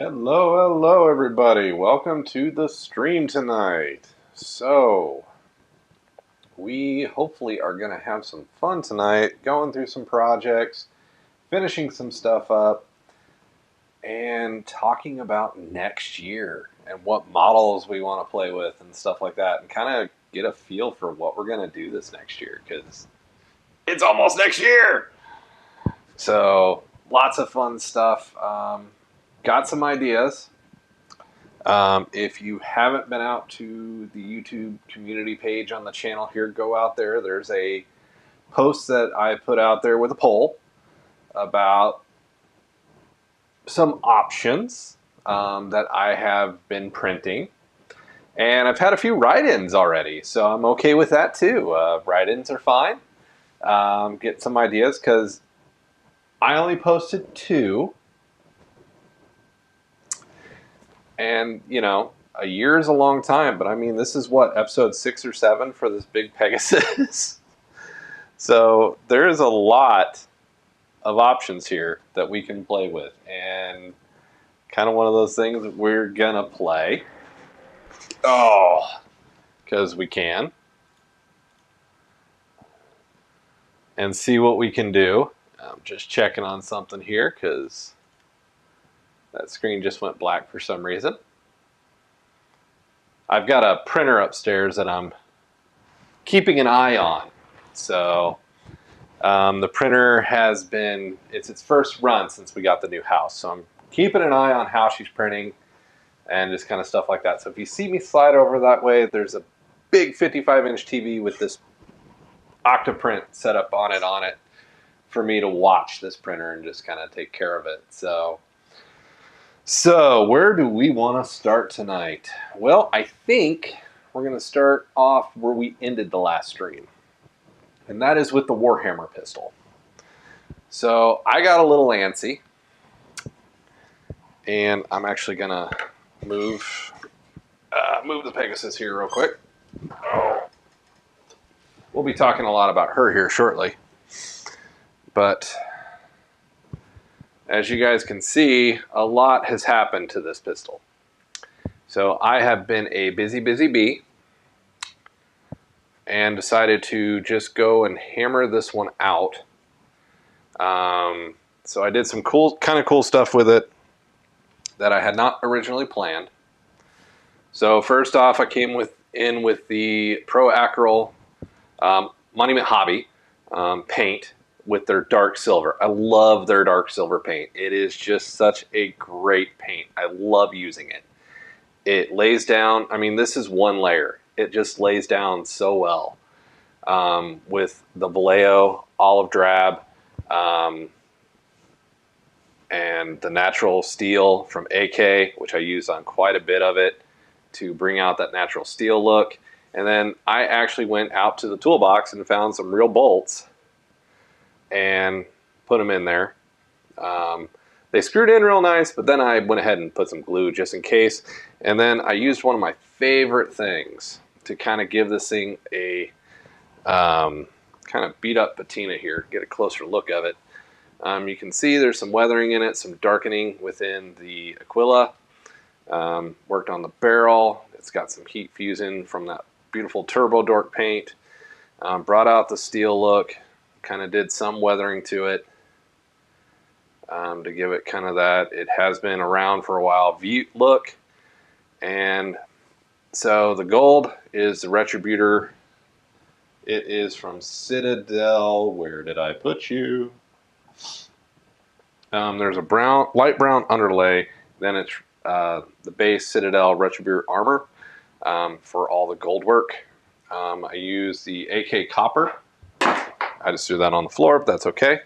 Hello, everybody. Welcome to the stream tonight. So, we hopefully are going to have some fun tonight, going through some projects, finishing some stuff up, and talking about next year and what models we want to play with and stuff like that, and kind of get a feel for what we're going to do this next year because it's almost next year. So, lots of fun stuff. Got some ideas. If you haven't been out to the YouTube community page on the channel here, go out there. There's a post that I put out there with a poll about some options that I have been printing. And I've had a few write-ins already, so I'm okay with that too. Write-ins are fine. Get some ideas because I only posted 2. And, you know, a year is a long time, but I mean, this is what, episode 6 or 7 for this big Pegasus? So there is a lot of options here that we can play with. And kind of one of those things that we're going to play. Oh, because we can. And see what we can do. I'm just checking on something here because that screen just went black for some reason. I've got a printer upstairs that I'm keeping an eye on. So the printer has been, it's its first run since we got the new house. So I'm keeping an eye on how she's printing and just kind of stuff like that. So if you see me slide over that way, there's a big 55-inch TV with this Octoprint set up on it for me to watch this printer and just kind of take care of it. So where do we want to start tonight? Well, I think we're going to start off where we ended the last stream. And that is with the Warhammer pistol. So I got a little antsy. And I'm actually going to move the Pegasus here real quick. We'll be talking a lot about her here shortly. But as you guys can see, a lot has happened to this pistol. So I have been a busy bee and decided to just go and hammer this one out. So I did some kind of cool stuff with it that I had not originally planned. So first off, I came in with the Pro Acryl Monument Hobby paint with their dark silver. I love their dark silver paint. It is just such a great paint. I love using it. It lays down, I mean, this is one layer. It just lays down so well with the Vallejo olive drab and the natural steel from AK, which I use on quite a bit of it to bring out that natural steel look. And then I actually went out to the toolbox and found some real bolts and put them in there. They screwed in real nice, but then I went ahead and put some glue just in case. And then I used one of my favorite things to kind of give this thing a kind of beat up patina here, get a closer look of it. You can see there's some weathering in it, some darkening within the Aquila. Worked on the barrel. It's got some heat fusing from that beautiful Turbo Dork paint. Brought out the steel look. Kind of did some weathering to it to give it kind of that it has been around for a while view look. And so the gold is the Retributor. It is from Citadel. Where did I put you? There's a light brown underlay. Then it's the base Citadel Retributor armor for all the gold work. I use the AK copper. I just threw that on the floor, but that's okay.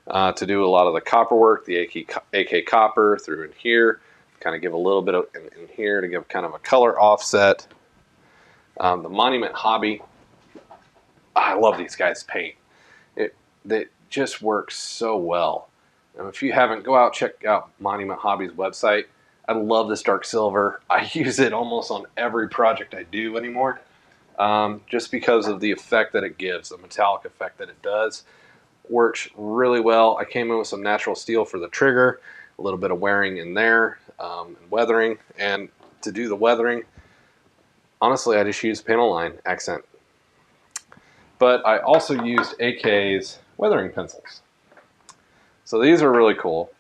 To do a lot of the copper work, the AK copper through in here, kind of give a little bit of in here to give kind of a color offset. The Monument Hobby, I love these guys' paint. It just works so well. And if you haven't, go out, check out Monument Hobby's website. I love this dark silver. I use it almost on every project I do anymore. Just because of the effect that it gives, the metallic effect that it does. Works really well. I came in with some natural steel for the trigger, a little bit of wearing in there. and weathering. And to do the weathering, honestly, I just used panel line accent. But I also used AK's weathering pencils. So these are really cool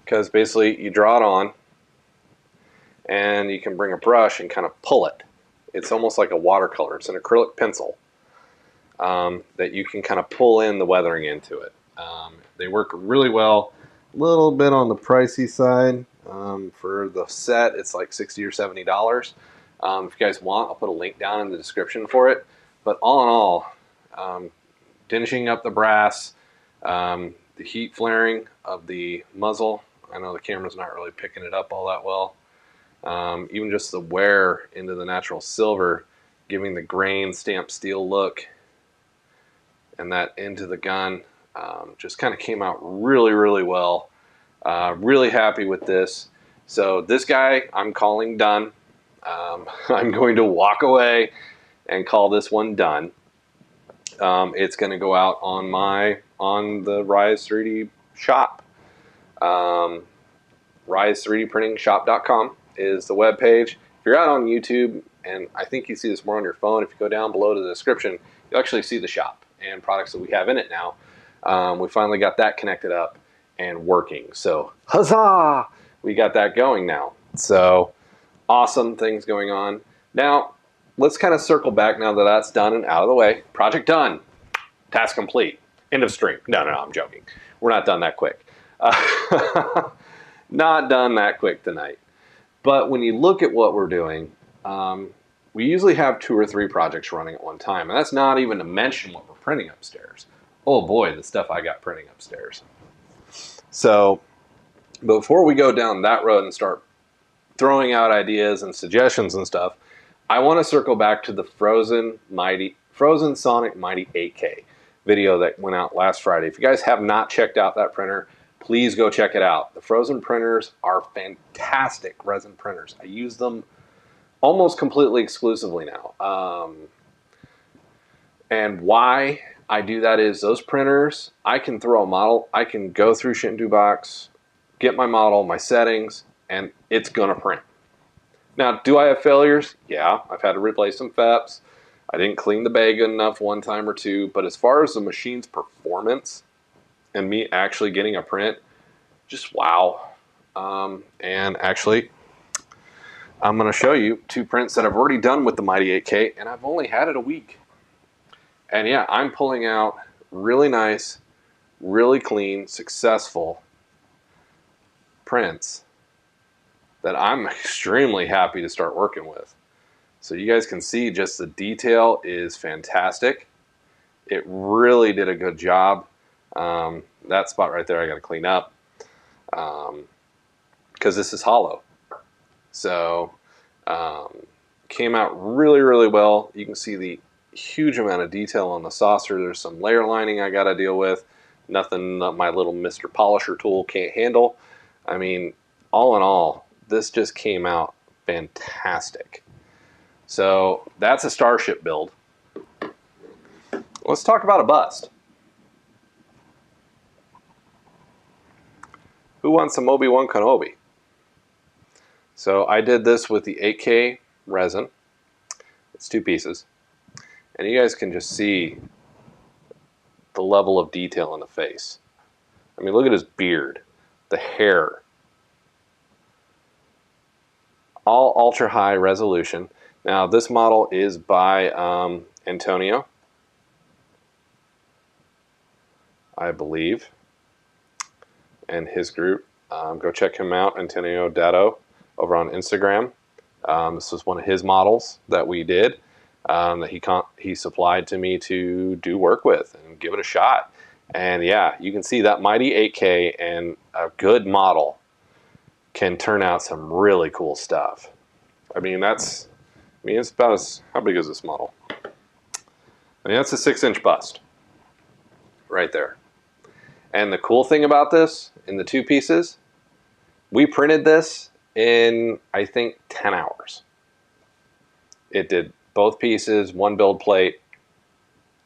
because basically you draw it on and you can bring a brush and kind of pull it. It's almost like a watercolor. It's an acrylic pencil that you can kind of pull in the weathering into it. They work really well. A little bit on the pricey side. For the set, it's like $60 or $70. If you guys want, I'll put a link down in the description for it. But all in all, finishing up the brass, the heat flaring of the muzzle. I know the camera's not really picking it up all that well. Even just the wear into the natural silver, giving the grain stamped steel look and that into the gun, just kind of came out really, really well. Really happy with this. So this guy I'm calling done. I'm going to walk away and call this one done. It's going to go out on the Rise 3D shop. Rise3dprintingshop.com is the web page. If you're out on YouTube, and I think you see this more on your phone, if you go down below to the description, you'll actually see the shop and products that we have in it now. We finally got that connected up and working. So huzzah! We got that going now. So awesome things going on. Now, let's kind of circle back now that that's done and out of the way. Project done. Task complete. End of stream. No, I'm joking. We're not done that quick. Not done that quick tonight. But when you look at what we're doing, we usually have 2 or 3 projects running at one time. And that's not even to mention what we're printing upstairs. Oh boy, the stuff I got printing upstairs. So before we go down that road and start throwing out ideas and suggestions and stuff, I want to circle back to the Frozen Sonic Mighty 8K video that went out last Friday. If you guys have not checked out that printer, please go check it out. The Frozen printers are fantastic resin printers. I use them almost completely exclusively now. And why I do that is those printers, I can throw a model, I can go through Shinto Box, get my model, my settings, and it's gonna print. Now, do I have failures? Yeah, I've had to replace some FEPs. I didn't clean the bag good enough one time or two, but as far as the machine's performance and me actually getting a print, just wow. And actually, I'm gonna show you 2 prints that I've already done with the Mighty 8K, and I've only had it a week. And yeah, I'm pulling out really nice, really clean, successful prints that I'm extremely happy to start working with. So you guys can see just the detail is fantastic. It really did a good job. That spot right there I got to clean up because this is hollow. So came out really, really well. You can see the huge amount of detail on the saucer. There's some layer lining I got to deal with. Nothing that my little Mr. Polisher tool can't handle. I mean, all in all, this just came out fantastic. So that's a Starship build. Let's talk about a bust. Who wants some Obi-Wan Kenobi? So I did this with the 8K resin. It's 2 pieces. And you guys can just see the level of detail in the face. I mean, look at his beard, the hair. All ultra high resolution. Now this model is by Antonio, I believe, and his group. Go check him out, Antonio Datto, over on Instagram. This was one of his models that we did, that he supplied to me to do work with and give it a shot. And yeah, you can see that Mighty 8K and a good model can turn out some really cool stuff. I mean, it's about how big is this model? I mean, that's a 6-inch bust right there. And the cool thing about this, in the 2 pieces, we printed this in, I think, 10 hours. It did both pieces, 1 build plate.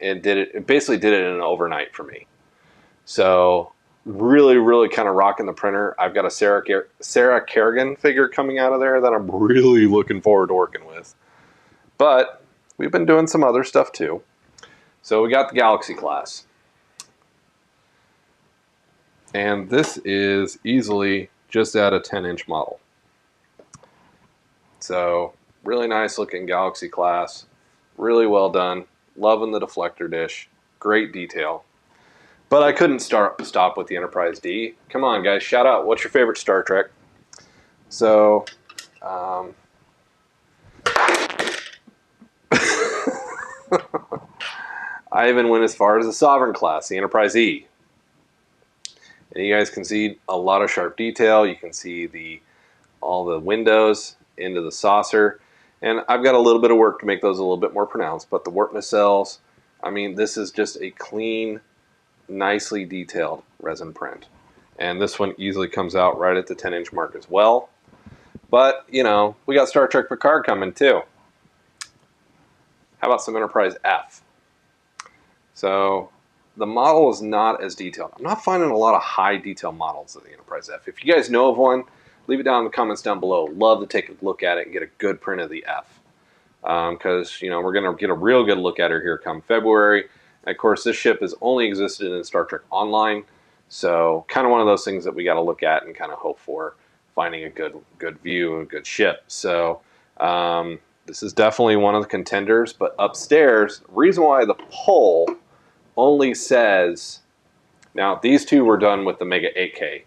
It basically did it in an overnight for me. So really kind of rocking the printer. I've got a Sarah Kerrigan figure coming out of there that I'm really looking forward to working with. But we've been doing some other stuff too. So we got the Galaxy class. And this is easily just at a 10-inch model. So really nice looking Galaxy class. Really well done. Loving the deflector dish. Great detail. But I couldn't stop with the Enterprise D. Come on, guys, shout out. What's your favorite Star Trek? So, I even went as far as the Sovereign class, the Enterprise E. And you guys can see a lot of sharp detail. You can see all the windows into the saucer. And I've got a little bit of work to make those a little bit more pronounced. But the warp nacelles, I mean, this is just a clean, nicely detailed resin print. And this one easily comes out right at the 10-inch mark as well. But, you know, we got Star Trek Picard coming too. How about some Enterprise F? So the model is not as detailed. I'm not finding a lot of high detail models of the Enterprise F. If you guys know of one, leave it down in the comments down below. Love to take a look at it and get a good print of the F. Because, you know, we're going to get a real good look at her here come February. And of course, this ship has only existed in Star Trek Online. So kind of one of those things that we got to look at and kind of hope for finding a good view, a good ship. So this is definitely one of the contenders. But upstairs, the reason why the poll only says, now these two were done with the Mega 8K.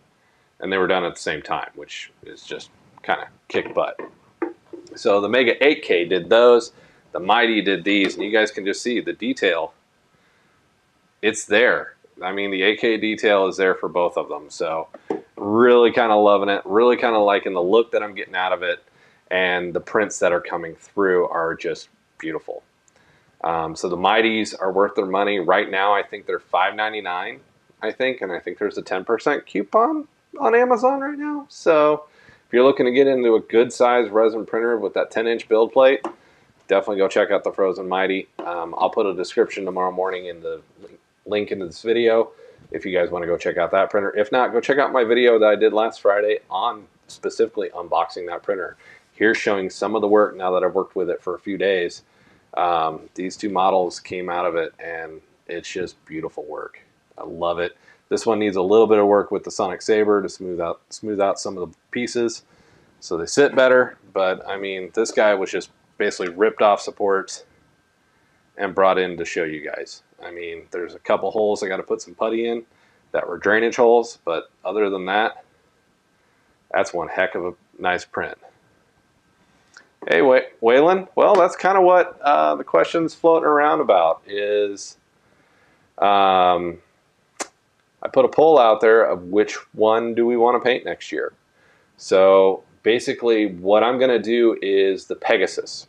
And they were done at the same time, which is just kind of kick butt. So the Mega 8K did those. The Mighty did these. And you guys can just see the detail. It's there. I mean, the 8K detail is there for both of them. So really kind of loving it. Really kind of liking the look that I'm getting out of it. And the prints that are coming through are just beautiful. So the Mighties are worth their money. Right now, I think they're $5.99, I think. And I think there's a 10% coupon on Amazon right now. So if you're looking to get into a good size resin printer with that 10-inch build plate, definitely go check out the Phrozen Mighty. I'll put a description tomorrow morning in the link into this video if you guys want to go check out that printer. If not, go check out my video that I did last Friday on specifically unboxing that printer. Here's showing some of the work now that I've worked with it for a few days. These two models came out of it and it's just beautiful work. I love it. This one needs a little bit of work with the Sonic Saber to smooth out some of the pieces so they sit better. But I mean, this guy was just basically ripped off supports and brought in to show you guys. I mean, there's a couple holes I got to put some putty in that were drainage holes, but other than that, that's one heck of a nice print. Hey, Waylon. Well, that's kind of what the question's floating around about is... I put a poll out there of which one do we want to paint next year. So basically what I'm going to do is the Pegasus.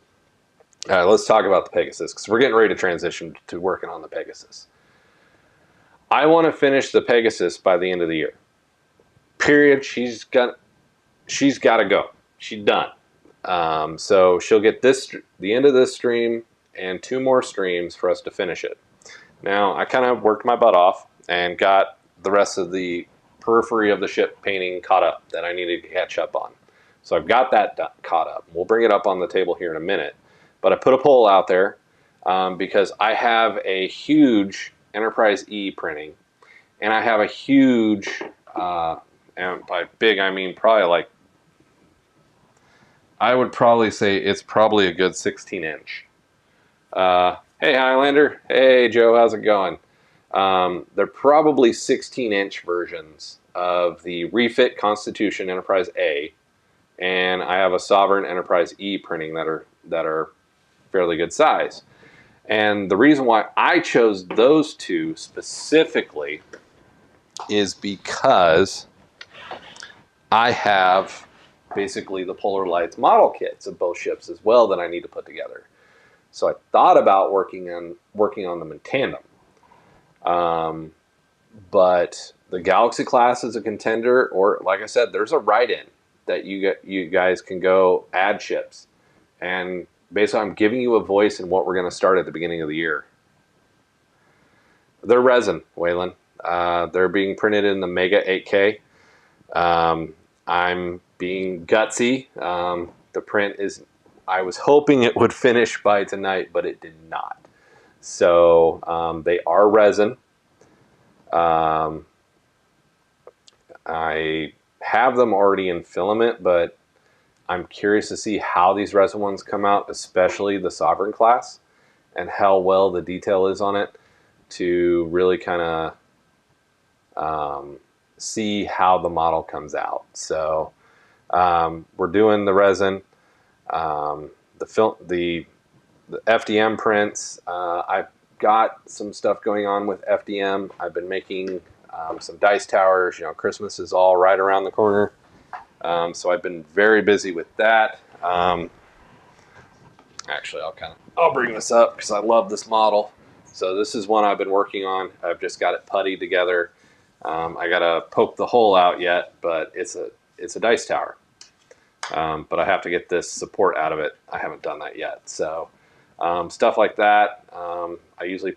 All right, let's talk about the Pegasus because we're getting ready to transition to working on the Pegasus. I want to finish the Pegasus by the end of the year. Period. She's got to go. She's done. So she'll get the end of this stream and 2 more streams for us to finish it. Now, I kind of worked my butt off and got the rest of the periphery of the ship painting caught up that I needed to catch up on. So I've got that caught up. We'll bring it up on the table here in a minute. But I put a poll out there because I have a huge Enterprise E printing. And I have a huge, and by big I mean probably like, I would probably say it's probably a good 16-inch. Hey Highlander, hey Joe, how's it going? They're probably 16-inch versions of the Refit Constitution Enterprise A, and I have a Sovereign Enterprise E printing that are fairly good size. And the reason why I chose those two specifically is because I have basically the Polar Lights model kits of both ships as well that I need to put together. So I thought about working on them in tandem. But the Galaxy class is a contender, or like I said, there's a write-in that you guys can go add ships. And basically I'm giving you a voice in what we're going to start at the beginning of the year. They're resin, Waylon. They're being printed in the Mega 8K. I'm being gutsy. The print is, I was hoping it would finish by tonight, but it did not. So they are resin. I have them already in filament, but I'm curious to see how these resin ones come out, especially the Sovereign class, and how well the detail is on it to really kind of see how the model comes out. So we're doing the resin, the FDM prints. I've got some stuff going on with FDM. I've been making some dice towers. You know, Christmas is all right around the corner. So I've been very busy with that. Actually, I'll bring this up because I love this model. So this is one I've been working on. I've just got it puttied together. I gotta poke the hole out yet, but it's a dice tower. But I have to get this support out of it. I haven't done that yet. So stuff like that. I usually,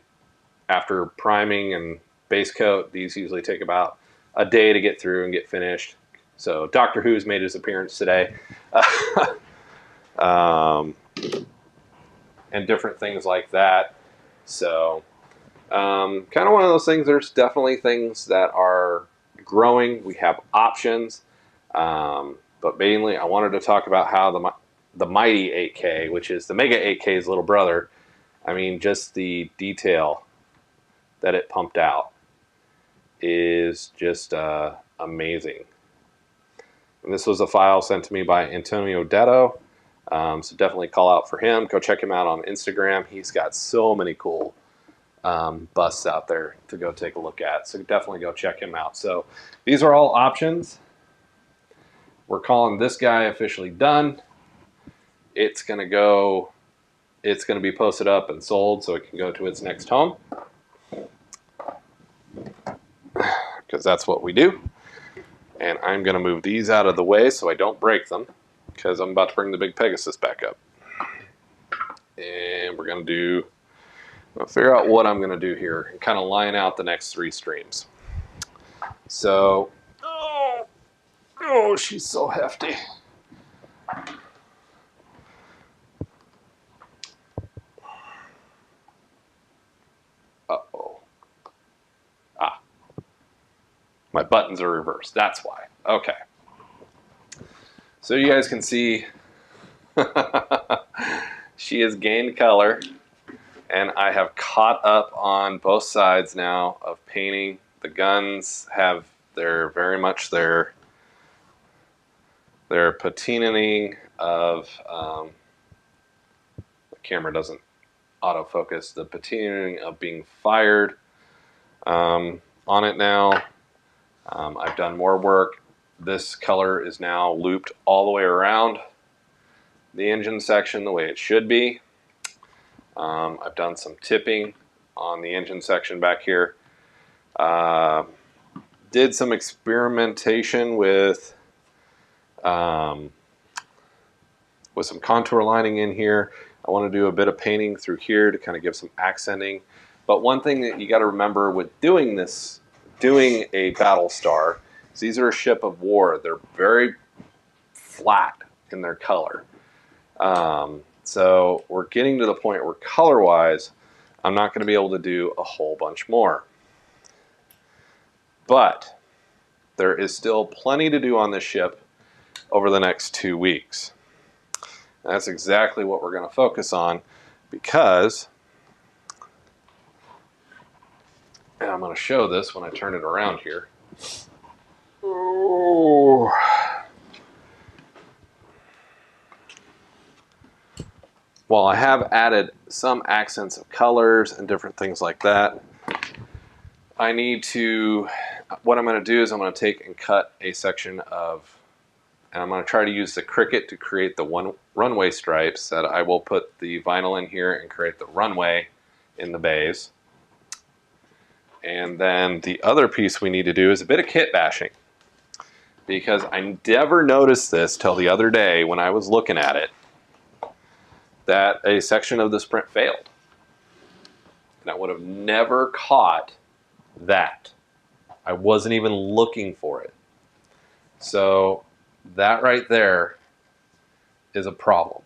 after priming and base coat, these usually take about a day to get through and get finished. So Doctor Who's made his appearance today. And different things like that. So kind of one of those things. There's definitely things that are growing. We have options. But mainly I wanted to talk about how the Mighty 8K, which is the Mega 8K's little brother, I mean, just the detail that it pumped out is just amazing. And this was a file sent to me by Antonio Detto. So definitely call out for him. Go check him out on Instagram. He's got so many cool busts out there to go take a look at. So definitely go check him out. So these are all options. We're calling this guy officially done. It's going to be posted up and sold so it can go to its next home. Because that's what we do. And I'm going to move these out of the way so I don't break them, because I'm about to bring the big Pegasus back up. And we're going to figure out what I'm going to do here and kind of line out the next 3 streams. So, oh, she's so hefty. Uh-oh. Ah. My buttons are reversed. That's why. Okay. So you guys can see she has gained color, and I have caught up on both sides now of painting. The guns have very much their patinaing of the camera doesn't autofocus, the patinaing of being fired on it now. I've done more work. This color is now looped all the way around the engine section the way it should be. I've done some tipping on the engine section back here. Did some experimentation with some contour lining in here. I want to do a bit of painting through here to kind of give some accenting. But one thing that you got to remember with doing a Battlestar, is these are a ship of war. They're very flat in their color. So we're getting to the point where color-wise, I'm not going to be able to do a whole bunch more. But there is still plenty to do on this ship over the next 2 weeks. And that's exactly what we're going to focus on, because, and I'm going to show this when I turn it around here. Oh. While I have added some accents of colors and different things like that, what I'm going to do is I'm going to take and cut a section of, and I'm going to try to use the Cricut to create the runway stripes that I will put the vinyl in here and create the runway in the bays. And then the other piece we need to do is a bit of kit bashing, because I never noticed this till the other day when I was looking at it, that a section of this print failed. And I would have never caught that I wasn't even looking for it. So that right there is a problem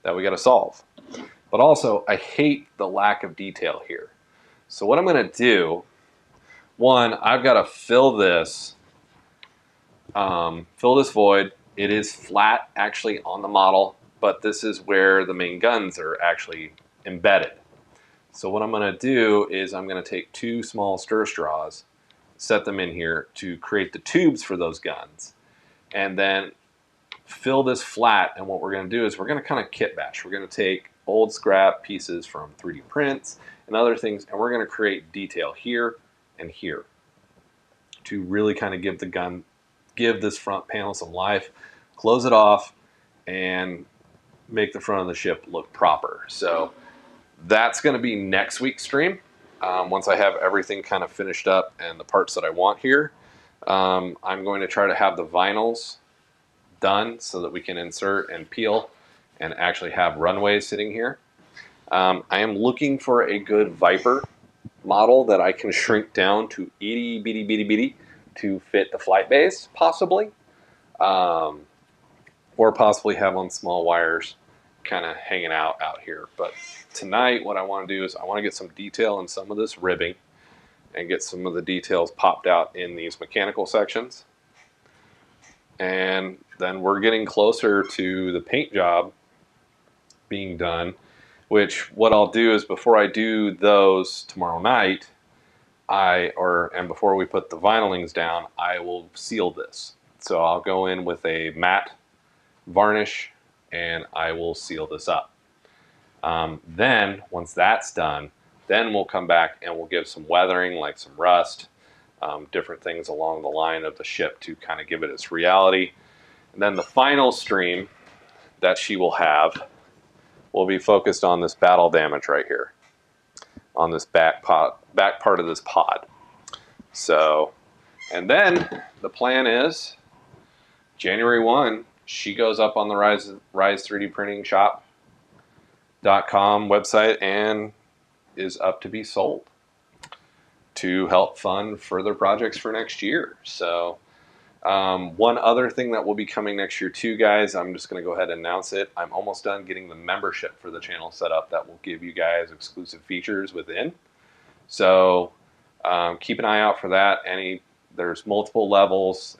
that we got to solve. But also, I hate the lack of detail here. So what I'm going to do, one, I've got to fill this void. It is flat actually on the model, but this is where the main guns are actually embedded. So what I'm going to do is I'm going to take 2 small stir straws, set them in here to create the tubes for those guns, and then fill this flat. And what we're going to do is we're going to kind of kit bash. We're going to take old scrap pieces from 3D prints and other things, and we're going to create detail here and here to really kind of give this front panel some life, close it off, and make the front of the ship look proper. So that's going to be next week's stream. Once I have everything kind of finished up and the parts that I want here, I'm going to try to have the vinyls done so that we can insert and peel and actually have runways sitting here. I am looking for a good Viper model that I can shrink down to itty bitty bitty bitty to fit the flight base, possibly, or possibly have on small wires kind of hanging out here. But tonight what I want to do is I want to get some detail in some of this ribbing and get some of the details popped out in these mechanical sections. And then we're getting closer to the paint job being done, which what I'll do is before I do those tomorrow night, and before we put the vinylings down, I will seal this. So I'll go in with a matte varnish and I will seal this up. Then once that's done, then we'll come back and we'll give some weathering, like some rust, different things along the line of the ship to kind of give it its reality. And then the final stream that she will have will be focused on this battle damage right here, on this back part of this pod. So, and then the plan is January 1, she goes up on the Rise 3D Printing Shop.com website and is up to be sold to help fund further projects for next year. So one other thing that will be coming next year too, guys, I'm just going to go ahead and announce it. I'm almost done getting the membership for the channel set up that will give you guys exclusive features within. So keep an eye out for that. There's multiple levels.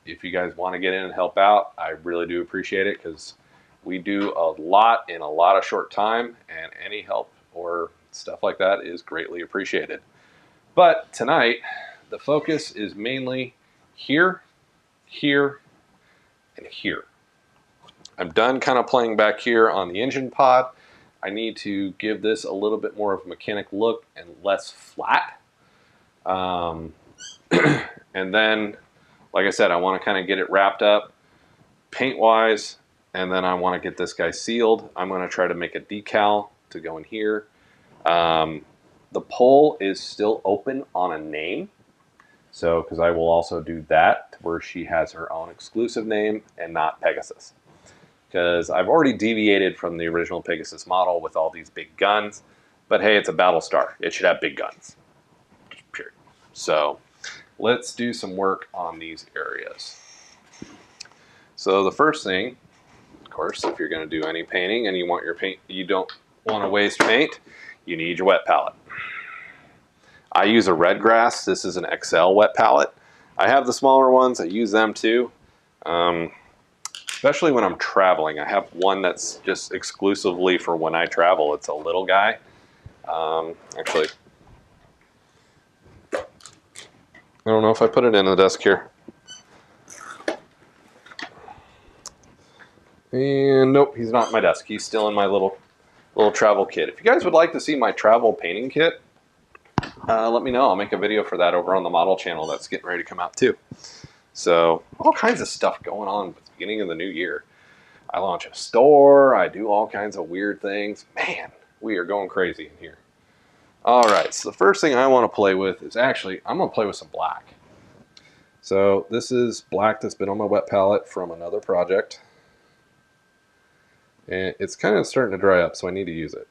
If you guys want to get in and help out, I really do appreciate it because we do a lot in a lot of short time, and any help or stuff like that is greatly appreciated. But tonight, the focus is mainly here, here, and here. I'm done kind of playing back here on the engine pod. I need to give this a little bit more of a mechanic look and less flat. And then, like I said, I want to kind of get it wrapped up paint-wise, and then I want to get this guy sealed. I'm going to try to make a decal to go in here. The poll is still open on a name. So, because I will also do that where she has her own exclusive name and not Pegasus. Because I've already deviated from the original Pegasus model with all these big guns. But hey, it's a Battlestar. It should have big guns. Period. So, let's do some work on these areas. So the first thing, of course, if you're going to do any painting and you want your paint, you don't want to waste paint, you need your wet palette. I use a red grass. This is an XL wet palette. I have the smaller ones. I use them too. Especially when I'm traveling. I have one that's just exclusively for when I travel. It's a little guy. Actually, I don't know if I put it in the desk here. And nope, he's not in my desk. He's still in my little travel kit. If you guys would like to see my travel painting kit, let me know. I'll make a video for that over on the model channel that's getting ready to come out too. So all kinds of stuff going on at the beginning of the new year. I launch a store. I do all kinds of weird things. Man, we are going crazy in here. All right, so the first thing I want to play with is actually, I'm going to play with some black. So this is black that's been on my wet palette from another project. And it's kind of starting to dry up, so I need to use it,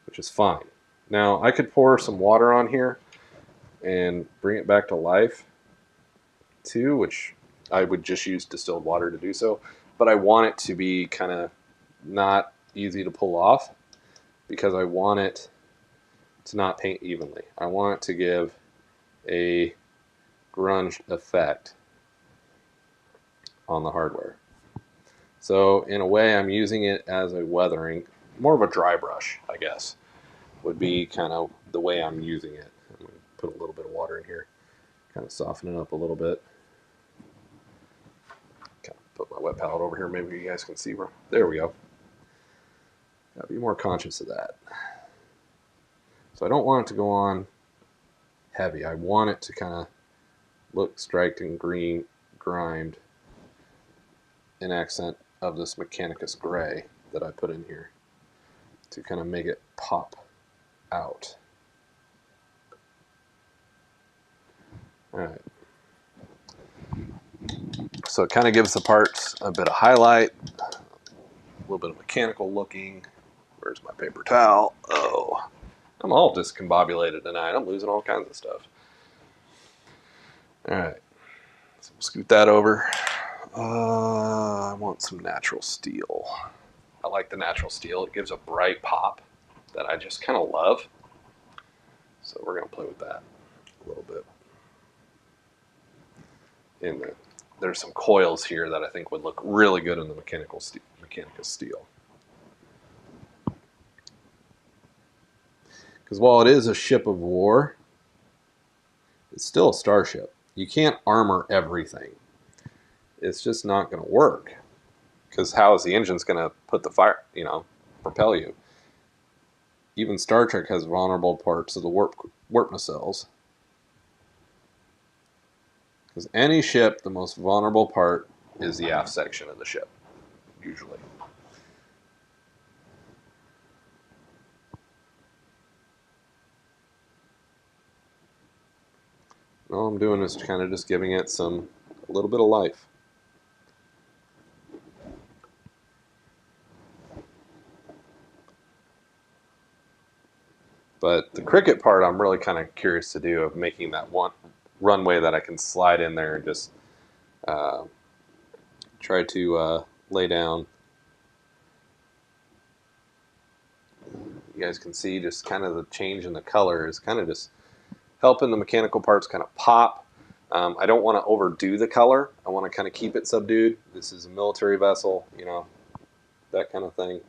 which is fine. Now, I could pour some water on here, and bring it back to life too, which I would just use distilled water to do so. But I want it to be kind of not easy to pull off because I want it to not paint evenly. I want it to give a grunge effect on the hardware. So in a way, I'm using it as a weathering, more of a dry brush, I guess, would be kind of the way I'm using it. I'm going to put a little bit of water in here, kind of soften it up a little bit. Kind of put my wet palette over here, maybe you guys can see where. There we go. Gotta be more conscious of that. So I don't want it to go on heavy. I want it to kind of look striped and green, grimed, in accent of this Mechanicus gray that I put in here to kind of make it pop out. Alright. So it kind of gives the parts a bit of highlight, a little bit of mechanical looking. Where's my paper towel? Oh, I'm all discombobulated tonight. I'm losing all kinds of stuff. Alright, so we'll scoot that over. I want some natural steel. I like the natural steel. It gives a bright pop that I just kind of love. So we're going to play with that a little bit. There's some coils here that I think would look really good in the Mechanicus steel. Because while it is a ship of war, it's still a starship. You can't armor everything. It's just not going to work. Because how is the engines going to put the fire, propel you? Even Star Trek has vulnerable parts of the warp nacelles. Because any ship, the most vulnerable part is the aft section of the ship, usually. All I'm doing is kind of just giving it a little bit of life. But the cricket part, I'm really kind of curious to do, of making that one runway that I can slide in there and just try to lay down. You guys can see just kind of the change in the color is kind of just helping the mechanical parts kind of pop. I don't want to overdo the color. I want to kind of keep it subdued. This is a military vessel, that kind of thing.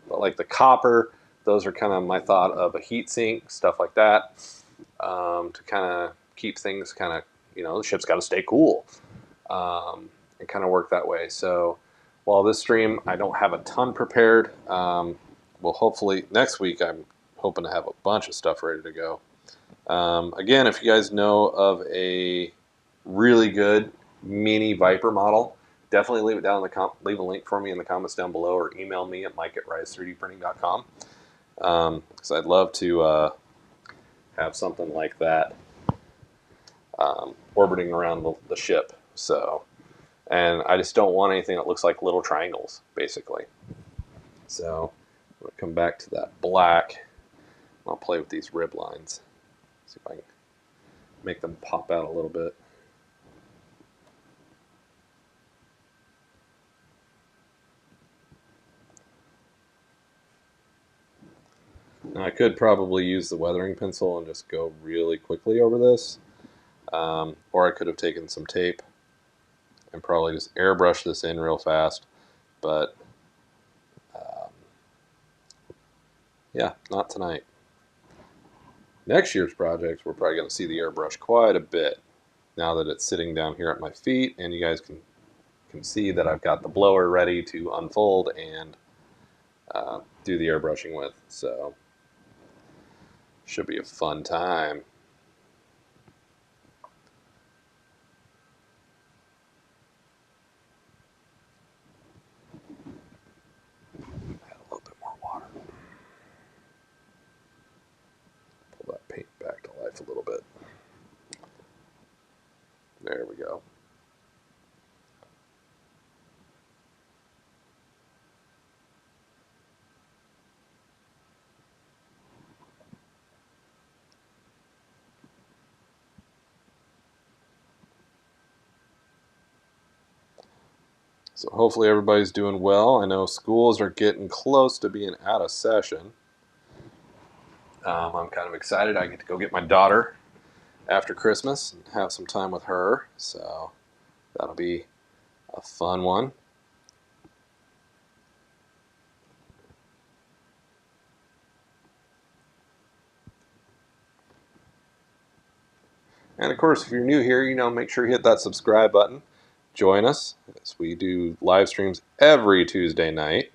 But like the copper, those are kind of my thought of a heat sink, stuff like that, to kind of keep things kind of, the ship's got to stay cool, and kind of work that way. So while this stream, I don't have a ton prepared, well, hopefully next week I'm hoping to have a bunch of stuff ready to go. Again, if you guys know of a really good mini Viper model, definitely leave it down in the leave a link for me in the comments down below, or email me at mike@rise3dprinting.com, because I'd love to have something like that orbiting around the ship. So, and I just don't want anything that looks like little triangles, basically. So I'm going to come back to that black. I'll play with these rib lines. See if I can make them pop out a little bit. Now I could probably use the weathering pencil and just go really quickly over this. Or I could have taken some tape and probably just airbrush this in real fast. But yeah, not tonight. Next year's projects, we're probably going to see the airbrush quite a bit now that it's sitting down here at my feet, and you guys can see that I've got the blower ready to unfold and do the airbrushing with. So should be a fun time. Add a little bit more water. Pull that paint back to life a little bit. There we go. So hopefully everybody's doing well. I know schools are getting close to being out of session. I'm kind of excited. I get to go get my daughter after Christmas and have some time with her. So that'll be a fun one. And of course, if you're new here, make sure you hit that subscribe button. Join us as we do live streams every Tuesday night.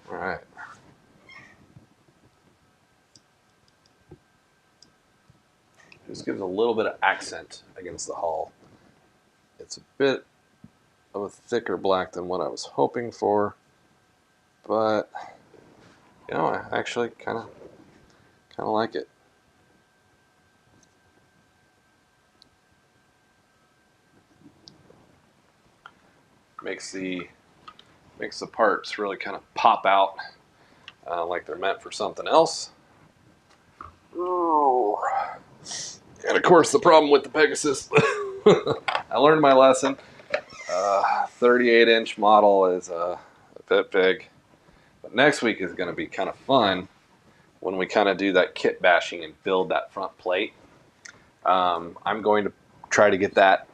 All right. Just gives a little bit of accent against the hull. It's a bit of a thicker black than what I was hoping for, but I actually kind of like it. Makes the parts really kind of pop out like they're meant for something else. Oh. And of course, the problem with the Pegasus, I learned my lesson. 38-inch model is a bit big. But next week is going to be kind of fun when we kind of do that kit bashing and build that front plate. I'm going to try to get that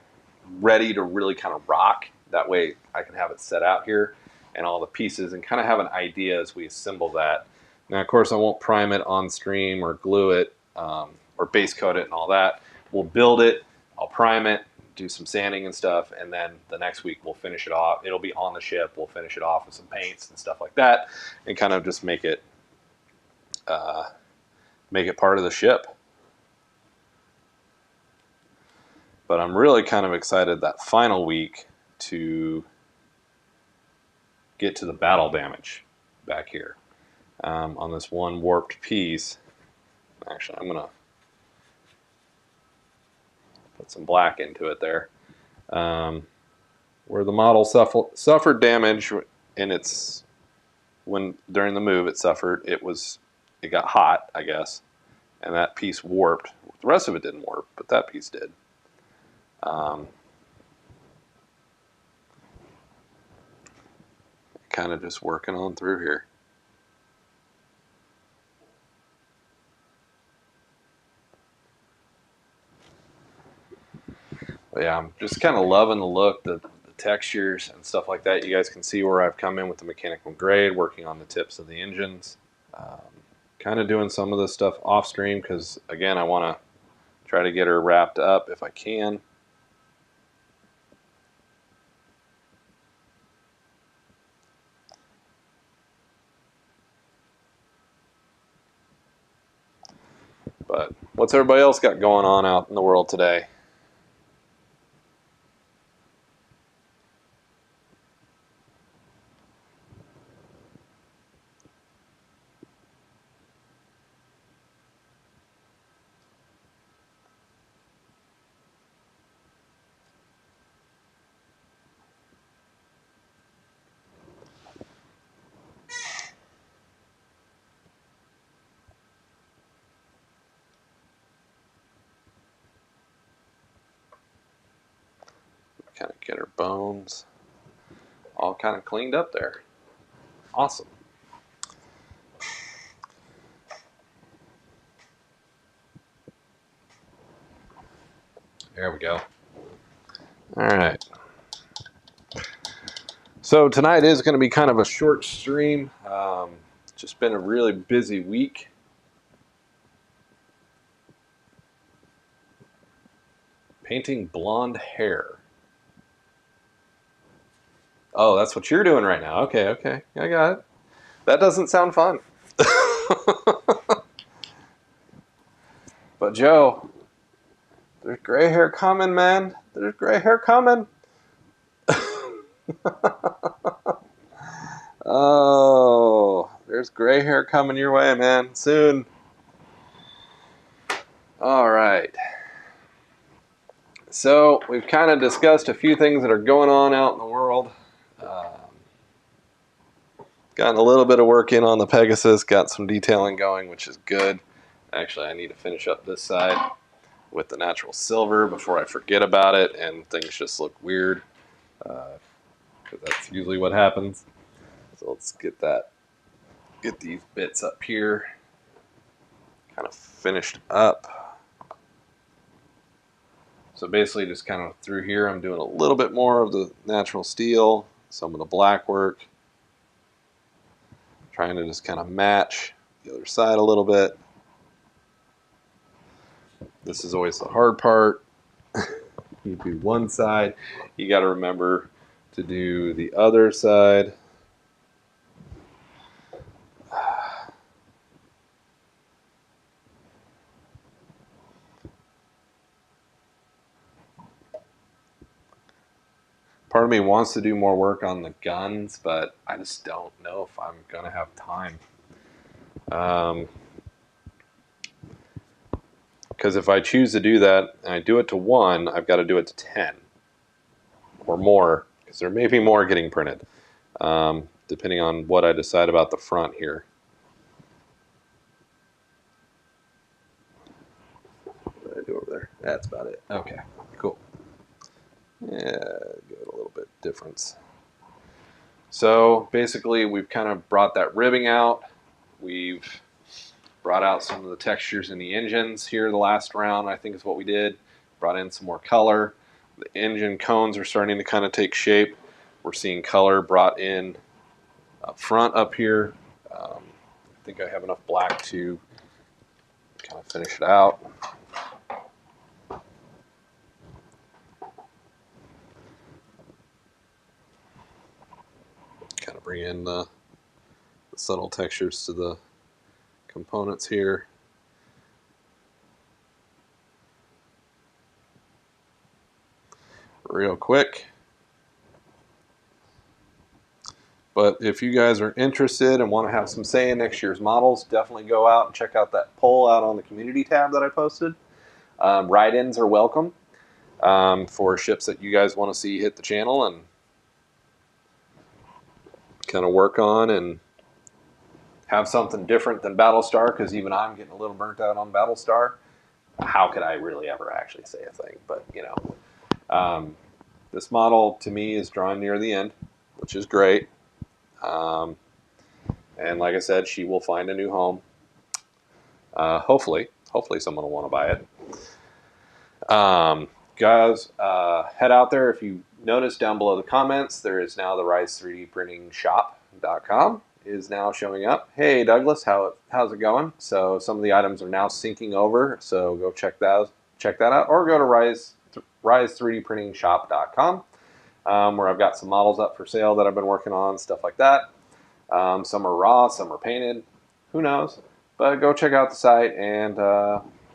ready to really kind of rock. That way I can have it set out here and all the pieces and kind of have an idea as we assemble that. Now, of course, I won't prime it on stream or glue it or base coat it and all that. We'll build it, I'll prime it, do some sanding and stuff, and then the next week we'll finish it off. It'll be on the ship. We'll finish it off with some paints and stuff like that and kind of just make it part of the ship. But I'm really kind of excited that final week to get to the battle damage back here on this one warped piece. Actually, I'm going to put some black into it there. Where the model suffered damage in during the move it suffered, it got hot, I guess, and that piece warped. The rest of it didn't warp, but that piece did. Kind of just working on through here. But yeah, I'm just kind of loving the look, the textures and stuff like that. You guys can see where I've come in with the mechanical grade, working on the tips of the engines. Kind of doing some of this stuff off stream because, again, I want to try to get her wrapped up if I can. But what's everybody else got going on out in the world today? Kind of get her bones all kind of cleaned up there. Awesome. There we go. All right. So tonight is going to be kind of a short stream. Just been a really busy week. Painting blonde hair. Oh, that's what you're doing right now. Okay, I got it. That doesn't sound fun. But Joe, there's gray hair coming, man. There's gray hair coming. Oh, there's gray hair coming your way, man. Soon. All right. So we've kind of discussed a few things that are going on out in the world. Gotten a little bit of work in on the Pegasus, got some detailing going, which is good. Actually, I need to finish up this side with the natural silver before I forget about it and things just look weird, because that's usually what happens. So let's get these bits up here kind of finished up. So basically just kind of through here I'm doing a little bit more of the natural steel, some of the black work, trying to just kind of match the other side a little bit. This is always the hard part. You do one side, you got to remember to do the other side. Part of me wants to do more work on the guns, but I just don't know if I'm going to have time. Because if I choose to do that and I do it to 1, I've got to do it to 10 or more, because there may be more getting printed, depending on what I decide about the front here. What did I do over there? That's about it. Okay, cool. Yeah, give it a little bit difference. So basically we've kind of brought that ribbing out. We've brought out some of the textures in the engines here the last round, I think is what we did. Brought in some more color. The engine cones are starting to kind of take shape. We're seeing color brought in up front up here. I think I have enough black to kind of finish it out. Kind of bring in the subtle textures to the components here. Real quick. But if you guys are interested and want to have some say in next year's models, definitely go out and check out that poll out on the community tab that I posted. Write-ins are welcome for ships that you guys want to see hit the channel and kind of work on and have something different than Battlestar, because even I'm getting a little burnt out on Battlestar. How could I really ever actually say a thing? But, you know, this model to me is drawing near the end, which is great. And like I said, she will find a new home. Hopefully someone will want to buy it. Guys, head out there. If you notice down below the comments, there is now the Rise 3D Printing Shop.com is now showing up. Hey Douglas, how's it going? So some of the items are now syncing over, so go check that out, or go to Rise3D Shop.com, where I've got some models up for sale that I've been working on, stuff like that. Some are raw, some are painted, who knows, but go check out the site. And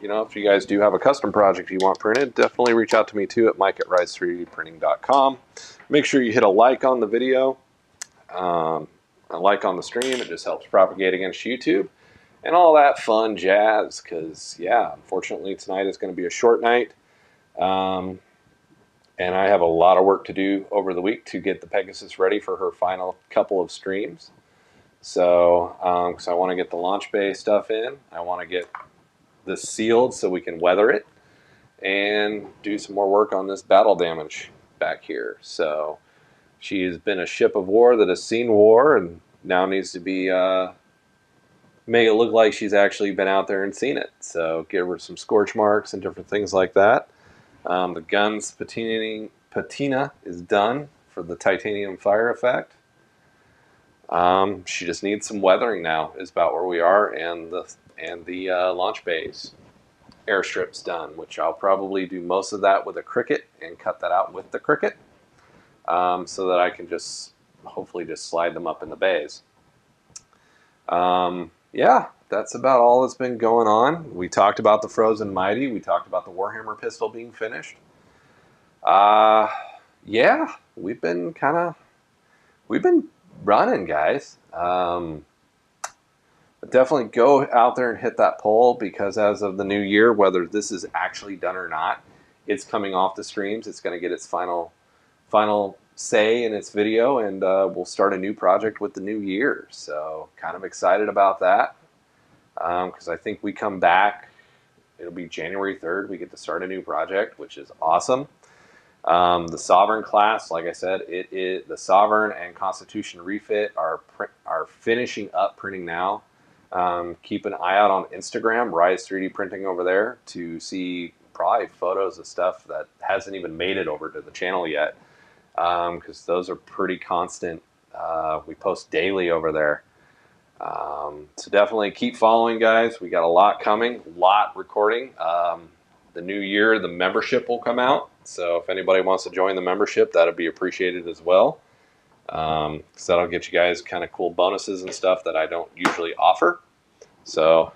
you know, if you guys do have a custom project you want printed, definitely reach out to me too at mike@rise3dprinting.com. Make sure you hit a like on the video, a like on the stream. It just helps propagate against YouTube and all that fun jazz, because yeah, unfortunately tonight is going to be a short night, and I have a lot of work to do over the week to get the Pegasus ready for her final couple of streams. So I want to get the launch bay stuff in. I want to get this sealed so we can weather it and do some more work on this battle damage back here. So she has been a ship of war that has seen war and now needs to be make it look like she's actually been out there and seen it. So give her some scorch marks and different things like that. The gun's patina is done for the titanium fire effect. She just needs some weathering now is about where we are, and the launch bay's airstrip's done, which I'll probably do most of that with a Cricut and cut that out with the Cricut, so that I can just hopefully just slide them up in the bays. Yeah, that's about all that's been going on. We talked about the Phrozen Mighty. We talked about the Warhammer pistol being finished. Yeah, we've been running, guys. But definitely go out there and hit that poll, because as of the new year, whether this is actually done or not, it's coming off the streams. It's going to get its final say in its video, and we'll start a new project with the new year. So kind of excited about that, because I think we come back, it'll be January 3rd, we get to start a new project, which is awesome. The Sovereign class, like I said, the Sovereign and Constitution refit are finishing up printing now. Keep an eye out on Instagram, Rise 3D Printing over there, to see probably photos of stuff that hasn't even made it over to the channel yet, because those are pretty constant. We post daily over there. So definitely keep following, guys. We got a lot coming, a lot recording. The new year, the membership will come out. So if anybody wants to join the membership, that'd be appreciated as well. So that'll get you guys kind of cool bonuses and stuff that I don't usually offer. So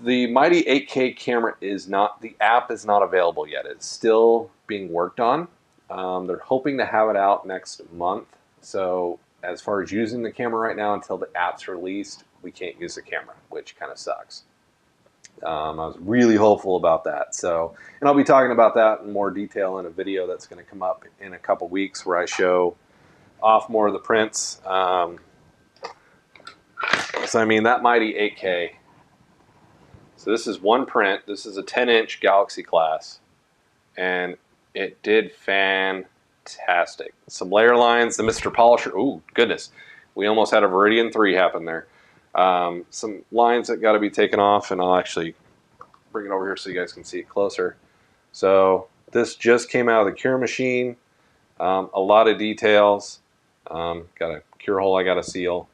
the Mighty 8K camera the app is not available yet. It's still being worked on. They're hoping to have it out next month. So as far as using the camera right now, until the app's released, we can't use the camera, which kind of sucks. I was really hopeful about that. So, and I'll be talking about that in more detail in a video that's going to come up in a couple weeks, where I show off more of the prints. So I mean, that Mighty 8K. So this is one print. This is a 10-inch Galaxy class, and it did fantastic. Some layer lines, the Mr. Polisher. Oh goodness, we almost had a Viridian 3 happen there. Some lines that got to be taken off, and I'll actually bring it over here so you guys can see it closer. So this just came out of the cure machine. A lot of details. Got a cure hole I got to seal.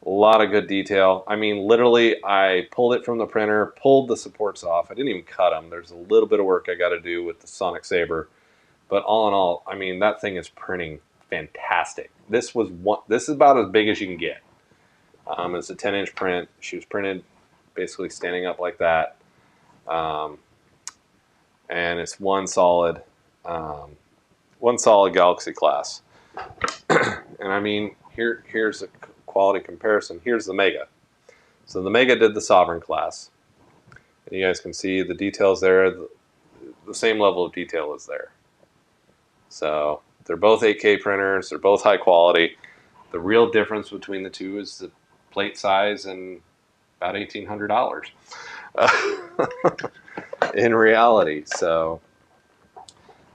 A lot of good detail. I mean, literally, I pulled it from the printer, pulled the supports off. I didn't even cut them. There's a little bit of work I got to do with the Sonic Saber. But all in all, I mean, that thing is printing fantastic. This is about as big as you can get. It's a 10-inch print. She was printed basically standing up like that. And it's one solid Galaxy class. And I mean, here's a quality comparison. Here's the Mega. So the Mega did the Sovereign class. And you guys can see the details there. The same level of detail is there. So they're both 8K printers. They're both high quality. The real difference between the two is the plate size and about $1,800 in reality. So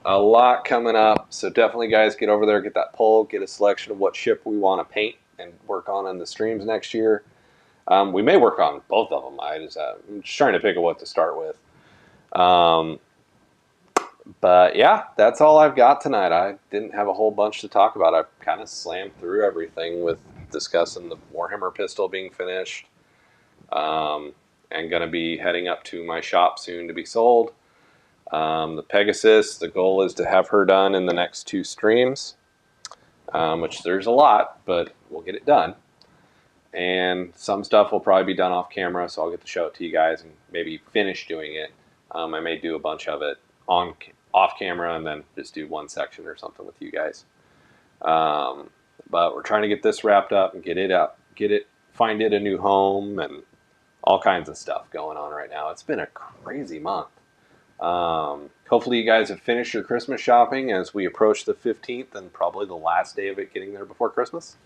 a lot coming up. So definitely, guys, get over there, get that poll, get a selection of what ship we want to paint and work on in the streams next year. We may work on both of them. I'm just trying to pick what to start with. But yeah, that's all I've got tonight. I didn't have a whole bunch to talk about. I kind of slammed through everything with discussing the Warhammer pistol being finished, and going to be heading up to my shop soon to be sold. The Pegasus, the goal is to have her done in the next 2 streams, which there's a lot, but we'll get it done. And some stuff will probably be done off camera, so I'll get to show it to you guys and maybe finish doing it. I may do a bunch of it off camera and then just do one section or something with you guys. But we're trying to get this wrapped up and get it up, find it a new home, and all kinds of stuff going on right now. It's been a crazy month. Hopefully you guys have finished your Christmas shopping as we approach the 15th and probably the last day of it getting there before Christmas.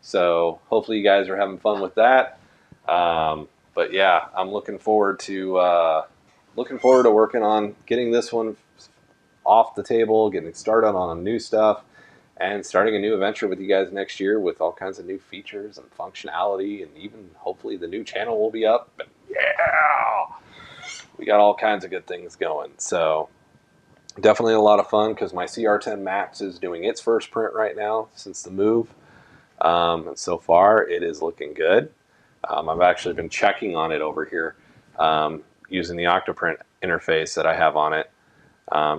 So hopefully you guys are having fun with that. But yeah, I'm looking forward to working on getting this one off the table, getting started on new stuff, and starting a new adventure with you guys next year with all kinds of new features and functionality, and even hopefully the new channel will be up. And yeah, we got all kinds of good things going. So definitely a lot of fun, because my CR10 Max is doing its first print right now since the move. And so far it is looking good. I've actually been checking on it over here, using the Octoprint interface that I have on it,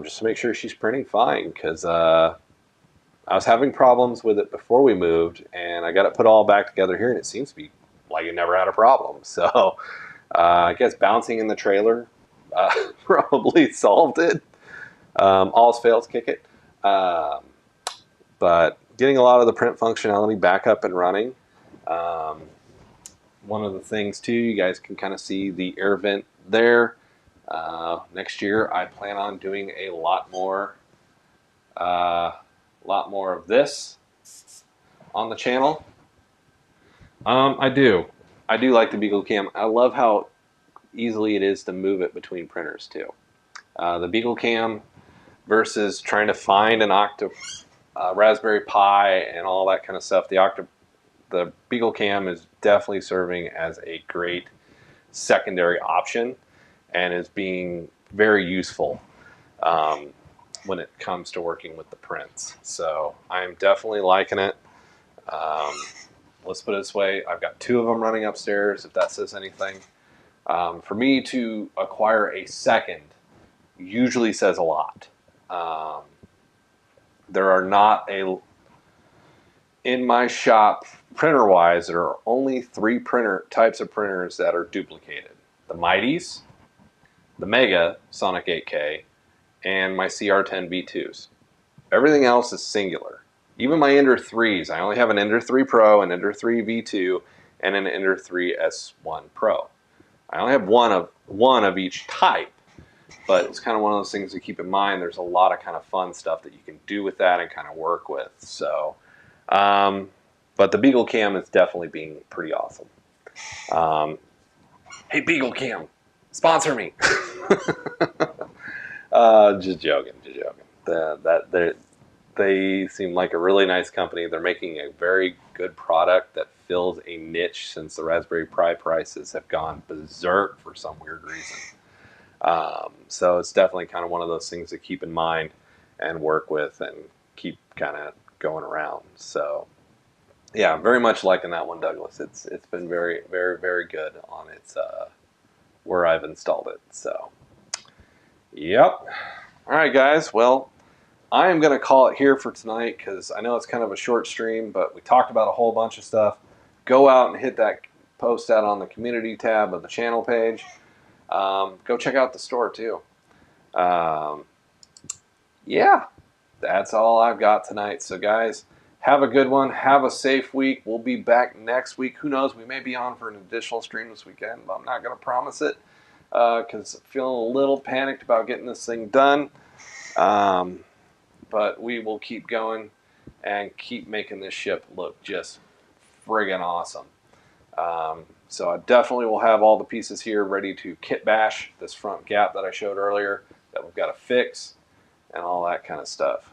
just to make sure she's printing fine, because I was having problems with it before we moved, and I got it put all back together here, and it seems to be like it never had a problem. So I guess bouncing in the trailer probably solved it. All's fails kick it. But getting a lot of the print functionality back up and running. One of the things too, you guys can kind of see the air vent there. Next year, I plan on doing a lot more of this on the channel. I do like the Beagle Cam. I love how easily it is to move it between printers too. The Beagle Cam versus trying to find an Raspberry Pi and all that kind of stuff. The Beagle Cam is definitely serving as a great secondary option and is being very useful when it comes to working with the prints. So I'm definitely liking it. Let's put it this way, I've got 2 of them running upstairs, if that says anything. For me to acquire a second usually says a lot. There are not in my shop, printer-wise, there are only 3 types of printers that are duplicated. The Mighties, the Mega Sonic 8K, and my CR10 V2s. Everything else is singular. Even my Ender 3s, I only have an Ender 3 Pro, an Ender 3 V2, and an Ender 3 S1 Pro. I only have one of each type, but it's kind of one of those things to keep in mind. There's a lot of kind of fun stuff that you can do with that and kind of work with. So, but the Beagle Cam is definitely being pretty awesome. Hey, Beagle Cam, sponsor me. Just joking. They seem like a really nice company. They're making a very good product that fills a niche since the Raspberry Pi prices have gone berserk for some weird reason. So it's definitely kind of one of those things to keep in mind and work with and keep kind of going around. So yeah, very much liking that one, Douglas. It's been very, very, very good on its where I've installed it. So yep. All right, guys. Well, I am going to call it here for tonight because I know it's kind of a short stream, but we talked about a whole bunch of stuff. Go out and hit that post out on the community tab of the channel page. Go check out the store too. Yeah, that's all I've got tonight. So guys, have a good one. Have a safe week. We'll be back next week. Who knows? We may be on for an additional stream this weekend, but I'm not going to promise it because I'm feeling a little panicked about getting this thing done. But we will keep going and keep making this ship look just friggin' awesome. So I definitely will have all the pieces here ready to kit bash this front gap that I showed earlier that we've got to fix and all that kind of stuff.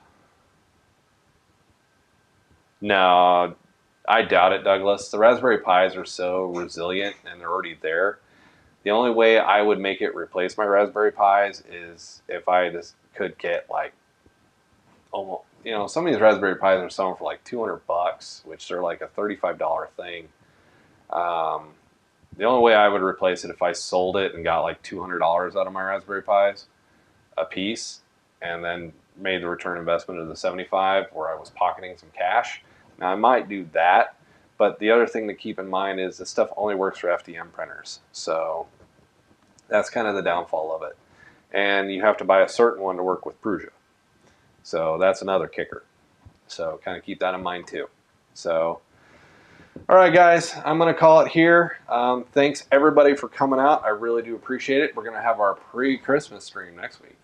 No, I doubt it, Douglas. The Raspberry Pis are so resilient and they're already there. The only way I would make it replace my Raspberry Pis is if I just could get like almost, you know, some of these Raspberry Pis are selling for like $200, which they're like a $35 thing. The only way I would replace it if I sold it and got like $200 out of my Raspberry Pis a piece and then made the return investment of the $75 where I was pocketing some cash. Now I might do that, but the other thing to keep in mind is this stuff only works for FDM printers. So that's kind of the downfall of it. And you have to buy a certain one to work with Prusa. So that's another kicker. So kind of keep that in mind too. So, all right, guys, I'm going to call it here. Thanks everybody for coming out. I really do appreciate it. We're going to have our pre-Christmas stream next week.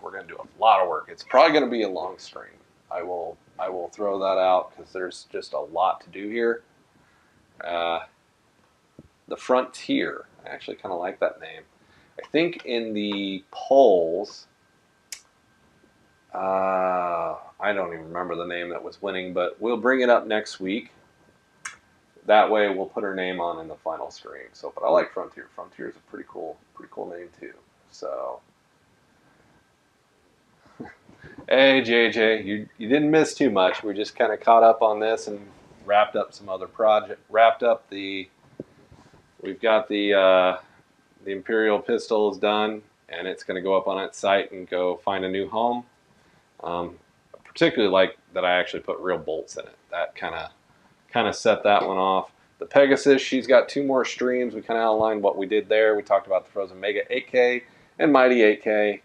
We're going to do a lot of work. It's probably going to be a long stream. I will throw that out because there's just a lot to do here. The Frontier. I actually kind of like that name. I think in the polls, I don't even remember the name that was winning, but we'll bring it up next week. That way we'll put her name on in the final stream. So, but I like Frontier. Frontier is a pretty cool name too. So, hey JJ, you didn't miss too much. We just kind of caught up on this and wrapped up some other project. We've got the Imperial pistol is done, and it's going to go up on its site and go find a new home. Particularly like that I actually put real bolts in it. That kind of set that one off. The Pegasus, she's got 2 more streams. We kind of outlined what we did there. We talked about the Frozen Mega 8K and Mighty 8K.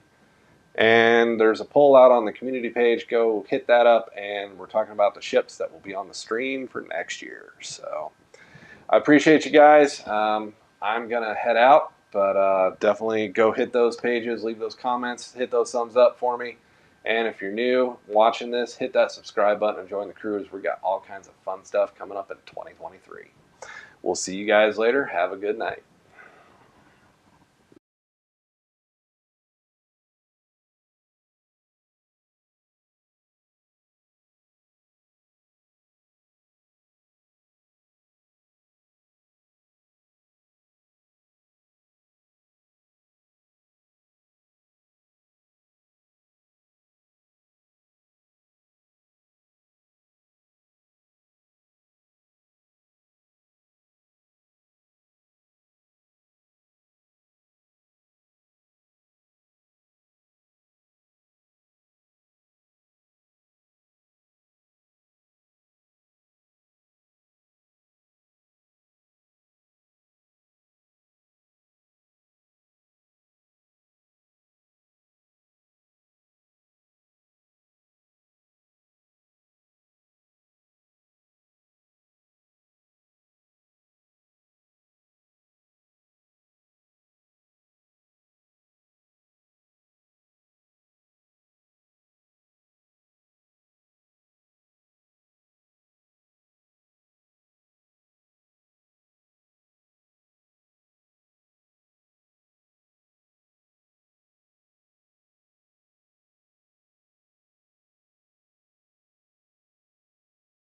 And there's a poll out on the community page. Go hit that up, and we're talking about the ships that will be on the stream for next year. So I appreciate you guys. I'm going to head out, But definitely go hit those pages, leave those comments, hit those thumbs up for me. And if you're new watching this, hit that subscribe button and join the crew, as we got all kinds of fun stuff coming up in 2023. We'll see you guys later. Have a good night.